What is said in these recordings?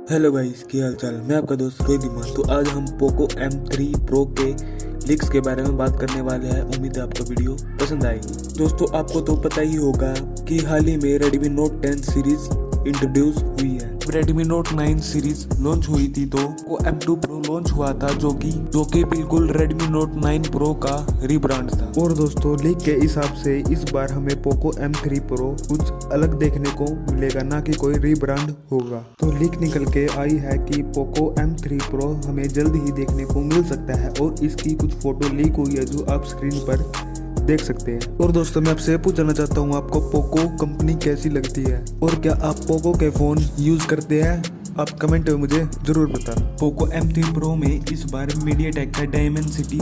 Hello guys, क्या हाल चाल। मैं आपका दोस्त रोहित। तो आज हम पोको M3 Pro के लीक्स के बारे में बात करने वाले हैं। उम्मीद है आपको वीडियो पसंद आएगी। दोस्तों, आपको तो पता ही होगा कि हाल ही में Redmi Note 10 सीरीज इंट्रोड्यूस हुई है। Redmi Note 9 सीरीज लॉन्च हुई थी तो वो M2 Pro लॉन्च हुआ था, जो कि बिल्कुल Redmi Note 9 Pro का रीब्रांड था। और दोस्तों, लीक के हिसाब से इस बार हमें पोको M3 Pro कुछ अलग देखने को मिलेगा, ना कि कोई रीब्रांड होगा। तो लीक निकल के आई है कि पोको M3 Pro हमें जल्द ही देखने को मिल सकता है और इसकी कुछ फोटो लीक हुई है जो आप स्क्रीन पर देख सकते हैं। और दोस्तों, मैं आपसे पूछना चाहता हूँ, आपको पोको कंपनी कैसी लगती है और क्या आप पोको के फोन यूज करते हैं? आप कमेंट में मुझे जरूर बताना। पोको M3 Pro में इस बार मीडियाटेक का डायमेंसिटी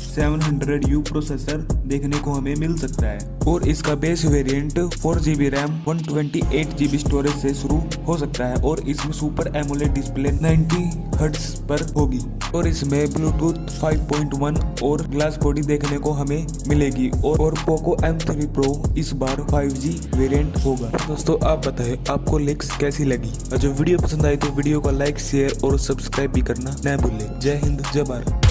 700U प्रोसेसर देखने को हमें मिल सकता है और इसका base variant 4GB RAM 128GB storage से शुरू हो सकता है और इसमें सुपर एमोलेड डिस्प्ले 90Hz पर होगी और इसमें ब्लूटूथ 5.1 और ग्लास बॉडी देखने को हमें मिलेगी और पोको M3 Pro इस बार 5G वेरिएंट होगा। दोस्तों, आप बताएं आपको लीक्स कैसी लगी और जो वीडियो पसंद आई तो वीडियो को लाइक, शेयर और सब्सक्राइब भी करना न भूलें। जय हिंद, जय भारत।